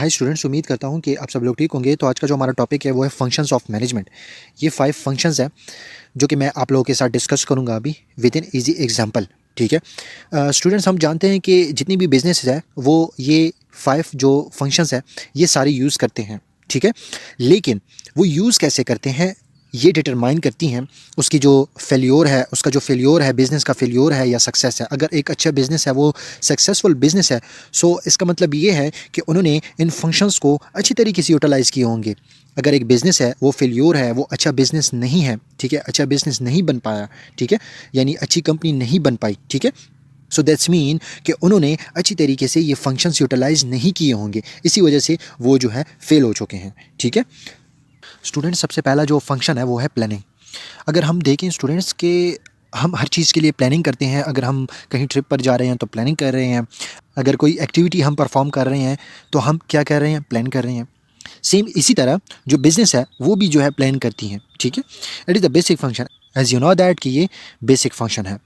Hi students, उम्मीद करता हूँ कि आप सब लोग ठीक होंगे। तो आज का जो हमारा टॉपिक है वो है फंक्शंस ऑफ मैनेजमेंट। ये 5 फंक्शंस हैं जो कि मैं आप लोगों के साथ डिस्कस करूँगा अभी विद इन ईजी एग्जांपल। ठीक है स्टूडेंट्स, हम जानते हैं कि जितनी भी बिजनेस है वो ये 5 जो फंक्शंस हैं ये सारे यूज़ करते हैं। ठीक है, लेकिन वो यूज़ कैसे करते हैं ये डिटरमाइन करती हैं उसकी जो फेल्योर है, उसका जो फेल्योर है, बिज़नेस का फेल्योर है या सक्सेस है। अगर एक अच्छा बिज़नेस है वो सक्सेसफुल बिज़नेस है, सो इसका मतलब ये है कि उन्होंने इन फंक्शंस को अच्छी तरीके से यूटिलाइज़ किए होंगे। अगर एक बिज़नेस है वो फेल्योर है, वो अच्छा बिज़नेस नहीं है, ठीक है, अच्छा बिज़नेस नहीं बन पाया, ठीक है, यानी अच्छी कंपनी नहीं बन पाई, ठीक है, सो दैट्स मीन कि उन्होंने अच्छी तरीके से ये फंक्शंस यूटिलाइज़ नहीं किए होंगे, इसी वजह से वो जो है फेल हो चुके हैं। ठीक है स्टूडेंट्स, सबसे पहला जो फंक्शन है वो है प्लानिंग। अगर हम देखें स्टूडेंट्स के, हम हर चीज़ के लिए प्लानिंग करते हैं। अगर हम कहीं ट्रिप पर जा रहे हैं तो प्लानिंग कर रहे हैं, अगर कोई एक्टिविटी हम परफॉर्म कर रहे हैं तो हम क्या कर रहे हैं, प्लान कर रहे हैं। सेम इसी तरह जो बिज़नेस है वो भी जो है प्लान करती हैं। ठीक है, it is the basic function, as you know that कि ये बेसिक फंक्शन है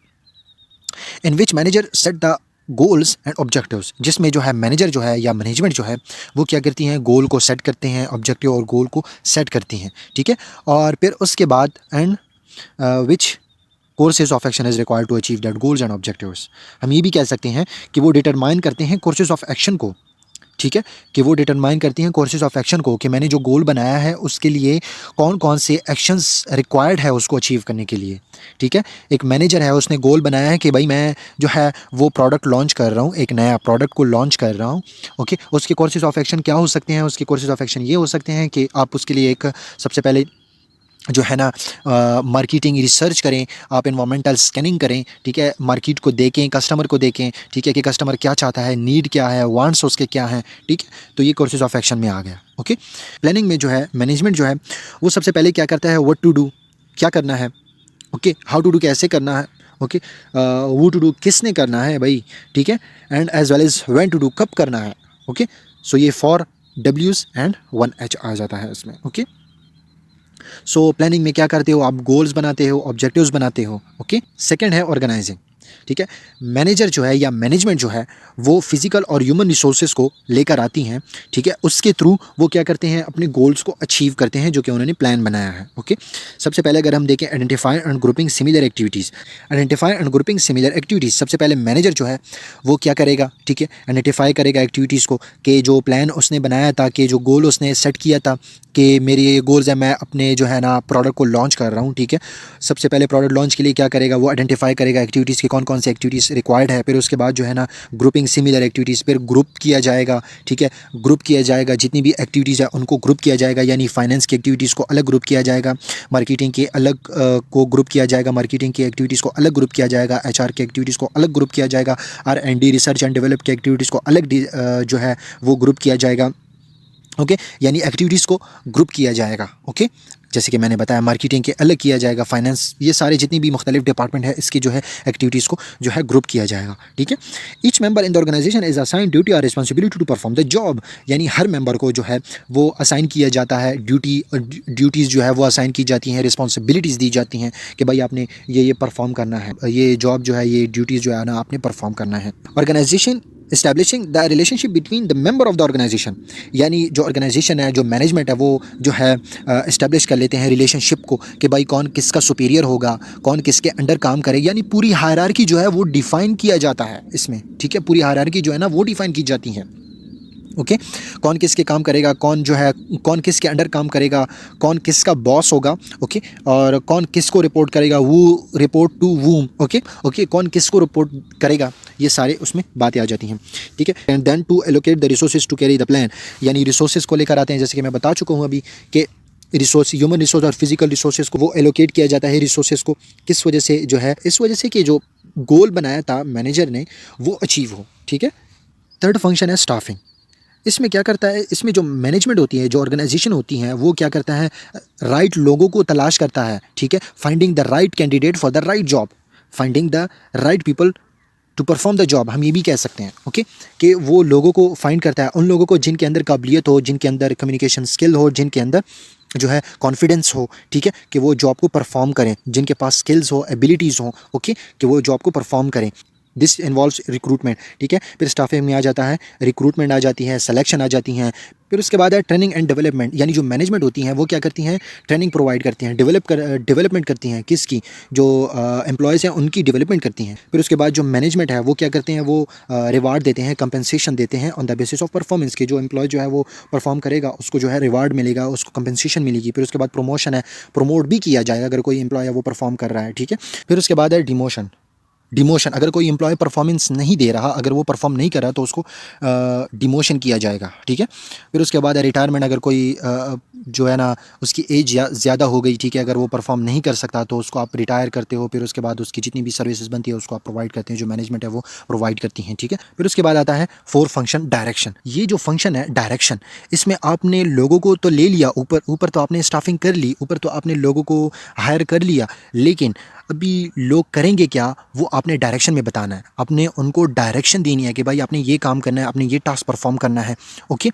in which manager set the goals and objectives, जिसमें जो है मैनेजर जो है या मैनेजमेंट जो है वो क्या करती हैं, गोल को सेट करते हैं, ऑब्जेक्टिव और गोल को सेट करती हैं। ठीक है, और फिर उसके बाद and which courses of action is required to achieve that goals and objectives. हम ये भी कह सकते हैं कि वो डिटरमाइन करते हैं कोर्सेज ऑफ एक्शन को। ठीक है, कि वो डिटरमाइन करती हैं कोर्सेज ऑफ एक्शन को कि मैंने जो गोल बनाया है उसके लिए कौन कौन से एक्शंस रिक्वायर्ड है उसको अचीव करने के लिए। ठीक है, एक मैनेजर है, उसने गोल बनाया है कि भाई मैं जो है वो प्रोडक्ट लॉन्च कर रहा हूँ, एक नया प्रोडक्ट को लॉन्च कर रहा हूँ। ओके, उसके कोर्सेज ऑफ एक्शन क्या हो सकते हैं? उसके कोर्सेज ऑफ एक्शन ये हो सकते हैं कि आप उसके लिए एक सबसे पहले जो है ना मार्केटिंग रिसर्च करें, आप एनवायरमेंटल स्कैनिंग करें। ठीक है, मार्केट को देखें, कस्टमर को देखें, ठीक है, कि कस्टमर क्या चाहता है, नीड क्या है, वांट्स उसके क्या हैं। ठीक है, तो ये कोर्सेज ऑफ एक्शन में आ गया। ओके, प्लानिंग में जो है मैनेजमेंट जो है वो सबसे पहले क्या करता है, व्हाट टू डू, क्या करना है। ओके, हाउ टू डू, कैसे करना है। ओके, वो टू डू, किसने करना है भाई। ठीक है, and as well as when to do, कब करना है। ओके, सो ये 4 W's एंड 1 H आ जाता है इसमें। ओके, सो प्लानिंग में क्या करते हो, आप गोल्स बनाते हो, ऑब्जेक्टिव्स बनाते हो। ओके, सेकंड है ऑर्गेनाइजिंग। ठीक है, मैनेजर जो है या मैनेजमेंट जो है वो फिजिकल और ह्यूमन रिसोर्सेज को लेकर आती हैं। ठीक है, उसके थ्रू वो क्या करते हैं, अपने गोल्स को अचीव करते हैं जो कि उन्होंने प्लान बनाया है। ओके, सबसे पहले अगर हम देखें identify and grouping similar activities. Identify and grouping similar activities, सबसे पहले मैनेजर जो है वो क्या करेगा, ठीक है, आइडेंटिफाई करेगा एक्टिविटीज़ को, कि जो प्लान उसने बनाया था, कि जो गोल उसने सेट किया था कि मेरे ये गोल्स है, मैं अपने जो है ना प्रोडक्ट को लॉन्च कर रहा हूँ। ठीक है, सबसे पहले प्रोडक्ट लॉन्च के लिए क्या करेगा, वो आइडेंटिफाई करेगा एक्टिविटीज़ की कौन कौन सी एक्टिविटीज़ रिक्वायर्ड है। फिर उसके बाद जो है ना ग्रुपिंग सिमिलर एक्टिविटीज़, फिर ग्रुप किया जाएगा। ठीक है, ग्रुप किया जाएगा, जितनी भी एक्टिविटीज़ है उनको ग्रुप किया जाएगा, यानी फाइनेंस की एक्टिविटीज़ को अलग ग्रुप किया जाएगा, मार्केटिंग के अलग को ग्रुप किया जाएगा, मार्केटिंग की एक्टिविटीज़ को अलग ग्रुप किया जाएगा, HR की एक्टिविटीज़ को अलग ग्रुप किया जाएगा, R&D रिसर्च एंड डेवलप की एक्टिविटीज़ को अलग जो है वो ग्रुप किया जाएगा। ओके, यानी एक्टिविटीज़ को ग्रुप किया जाएगा। ओके, जैसे कि मैंने बताया मार्केटिंग के अलग किया जाएगा, फाइनेंस, ये सारे जितनी भी मुख्तलिफ डिपार्टमेंट है इसकी जो है एक्टिविटीज़ को जो है ग्रुप किया जाएगा। ठीक है, each member in the organisation is assign duty और responsibility to perform the job, यानी हर मेंबर को जो है वो असाइन किया जाता है, ड्यूटीज़ जो है वो असाइन की जाती हैं, रिस्पॉन्सिबिलिटीज़ दी जाती हैं कि भाई आपने ये परफॉर्म करना है, ये जॉब जो है, ये ड्यूटीज़ जो है ना आपने परफॉर्म करना है। Organization establishing the relationship between the member of the organization, यानी जो ऑर्गेनाइजेशन है, जो मैनेजमेंट है, वो जो है इस्टेब्लिश कर लेते हैं रिलेशनशिप को कि भाई कौन किसका सुपीरियर होगा, कौन किसके अंडर काम करे, यानी पूरी हायरार्की जो है वो डिफ़ाइन किया जाता है इसमें। ठीक है, पूरी हायरार्की जो है ना वो डिफ़ाइन की जाती है। ओके, कौन किसके काम करेगा, कौन जो है कौन किसके अंडर काम करेगा, कौन किसका बॉस होगा। ओके, और कौन किसको रिपोर्ट करेगा, वो रिपोर्ट टू वूम। ओके ओके, कौन किसको रिपोर्ट करेगा, ये सारे उसमें बातें आ जाती हैं। ठीक है, and then to allocate the resources to carry the plan, यानी रिसोर्सेज को लेकर आते हैं, जैसे कि मैं बता चुका हूँ अभी कि रिसोर्स, ह्यूमन रिसोर्स और फिजिकल रिसोर्सेज को वो एलोकेट किया जाता है रिसोर्सेज को, किस वजह से जो है, इस वजह से कि जो गोल बनाया था मैनेजर ने वो अचीव हो। ठीक है, थर्ड फंक्शन है स्टाफिंग। इसमें क्या करता है, इसमें जो मैनेजमेंट होती है, जो ऑर्गेनाइजेशन होती है, वो क्या करता है, राइट लोगों को तलाश करता है। ठीक है, finding the right candidate for the right job, finding the right people to perform the job, हम ये भी कह सकते हैं। ओके, कि वो लोगों को फाइंड करता है, उन लोगों को जिनके अंदर काबिलियत हो, जिनके अंदर कम्युनिकेशन स्किल हो, जिनके अंदर जो है कॉन्फिडेंस हो। ठीक है, कि वो जॉब को परफॉर्म करें, जिनके पास स्किल्स हो, एबिलिटीज़ हो। ओके, कि वो जॉब को परफॉर्म करें। दिस इन्वॉल्व्स रिक्रूटमेंट, ठीक है। फिर स्टाफिंग में आ जाता है, रिक्रूटमेंट आ जाती है, सिलेक्शन आ जाती हैं। फिर उसके बाद है ट्रेनिंग एंड डेवलपमेंट, यानी जो मैनेजमेंट होती हैं वो क्या करती हैं, ट्रेनिंग प्रोवाइड करती हैं, डेवलपमेंट करती हैं, किसकी, जो एम्प्लॉयज़ हैं उनकी डेवलपमेंट करती हैं। फिर उसके बाद जो मैनेजमेंट है वो क्या करते हैं, वो रिवार्ड देते हैं, कंपनसेशन देते हैं on the basis of performance के। जो एम्प्लॉय जो है वो परफॉर्म करेगा उसको जो है रिवार्ड मिलेगा, उसको कंपनसेशन मिलेगी। फिर उसके बाद प्रमोशन है, प्रमोट भी किया जाएगा अगर कोई एम्प्लॉय है वो परफॉर्म कर रहा है, ठीक है। फिर उसके बाद है डिमोशन। डिमोशन, अगर कोई एम्प्लॉय परफॉर्मेंस नहीं दे रहा, अगर वो परफॉर्म नहीं कर रहा तो उसको डिमोशन किया जाएगा, ठीक है। फिर उसके बाद रिटायरमेंट, अगर कोई जो है ना उसकी एज ज़्यादा हो गई, ठीक है, अगर वो परफॉर्म नहीं कर सकता तो उसको आप रिटायर करते हो। फिर उसके बाद उसकी जितनी भी सर्विसेज बनती है उसको आप प्रोवाइड करते हैं, जो मैनेजमेंट है वो प्रोवाइड करती हैं, ठीक है। फिर उसके बाद आता है फोर फंक्शन, डायरेक्शन। ये जो फंक्शन है डायरेक्शन, इसमें आपने लोगों को तो ले लिया, ऊपर ऊपर तो आपने स्टाफिंग कर ली, ऊपर तो आपने लोगों को हायर कर लिया, लेकिन अभी लोग करेंगे क्या वो आपने डायरेक्शन में बताना है। आपने उनको डायरेक्शन देनी है कि भाई आपने ये काम करना है, आपने ये टास्क परफॉर्म करना है, okay.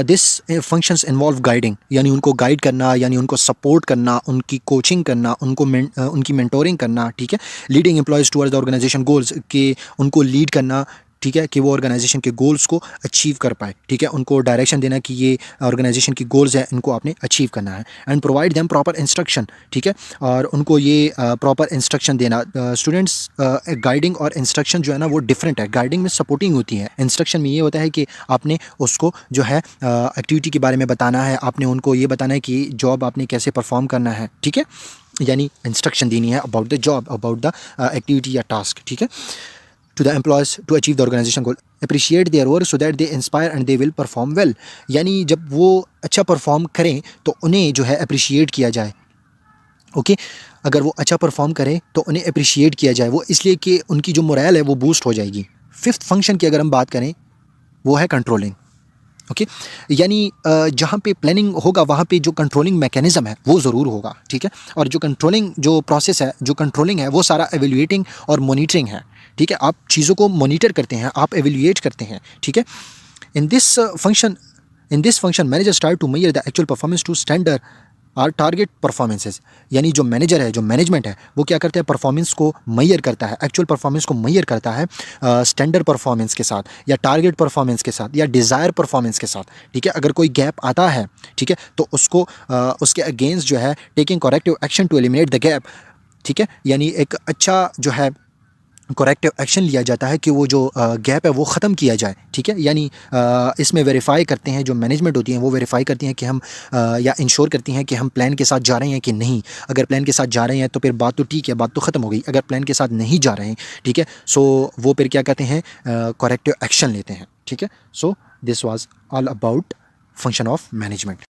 This functions involve guiding, यानी उनको गाइड करना, यानी उनको सपोर्ट करना, उनकी कोचिंग करना, उनकी मेंटोरिंग करना, ठीक है। Leading employees towards the organization goals, के उनको लीड करना, ठीक है, कि वो ऑर्गेनाइजेशन के गोल्स को अचीव कर पाए, ठीक है। उनको डायरेक्शन देना कि ये ऑर्गेनाइजेशन की गोल्स है, इनको आपने अचीव करना है। And provide them proper instruction, ठीक है, और उनको ये प्रॉपर इंस्ट्रक्शन देना। स्टूडेंट्स, गाइडिंग और इंस्ट्रक्शन जो है ना वो डिफरेंट है। गाइडिंग में सपोर्टिंग होती है, इंस्ट्रक्शन में ये होता है कि आपने उसको जो है एक्टिविटी के बारे में बताना है, आपने उनको ये बताना है कि जॉब आपने कैसे परफॉर्म करना है, ठीक है। यानी इंस्ट्रक्शन देनी है about the job, about the activity या टास्क, ठीक है। To the employees to achieve the organization goal, appreciate their work so that they inspire and they will perform well. यानी जब वो अच्छा परफॉर्म करें तो उन्हें जो है अप्रिशिएट किया जाए, ओके। अगर वो अच्छा परफॉर्म करें तो उन्हें अप्रिशिएट किया जाए, वो इसलिए कि उनकी जो मोरल है वो बूस्ट हो जाएगी। फिफ्थ फंक्शन की अगर हम बात करें वो है कंट्रोलिंग, ओके। यानी जहाँ पे प्लानिंग होगा वहाँ पे जो कंट्रोलिंग मैकेनिज्म है वो ज़रूर होगा, ठीक है। और जो कंट्रोलिंग जो प्रोसेस है, जो कंट्रोलिंग है वो सारा एवेल्युएटिंग और मॉनिटरिंग है, ठीक है। आप चीज़ों को मॉनिटर करते हैं, आप एवेल्युएट करते हैं, ठीक है। In this function in this function manager start to measure the actual performance to standard or target performances. यानी जो मैनेजर है, जो मैनेजमेंट है, वो क्या करता है, परफॉर्मेंस को मैयर करता है, एक्चुअल परफॉर्मेंस को मैयर करता है स्टैंडर्ड परफॉर्मेंस के साथ, या टारगेट परफॉर्मेंस के साथ, या डिज़ायर परफॉर्मेंस के साथ, ठीक है। अगर कोई गैप आता है, ठीक है, तो उसको उसके अगेंस्ट जो है taking corrective action to eliminate the gap, ठीक है। यानी एक अच्छा जो है करेक्टिव एक्शन लिया जाता है कि वो जो गैप है वो ख़त्म किया जाए, ठीक है। यानी इसमें वेरीफाई करते हैं, जो मैनेजमेंट होती हैं वो वेरीफाई करती हैं कि हम या इंश्योर करती हैं कि हम प्लान के साथ जा रहे हैं कि नहीं। अगर प्लान के साथ जा रहे हैं तो फिर बात तो ठीक है, बात तो ख़त्म हो गई। अगर प्लान के साथ नहीं जा रहे हैं, ठीक है, सो वो फिर क्या कहते हैं, करेक्टिव एक्शन लेते हैं, ठीक है। So this was all about function of management.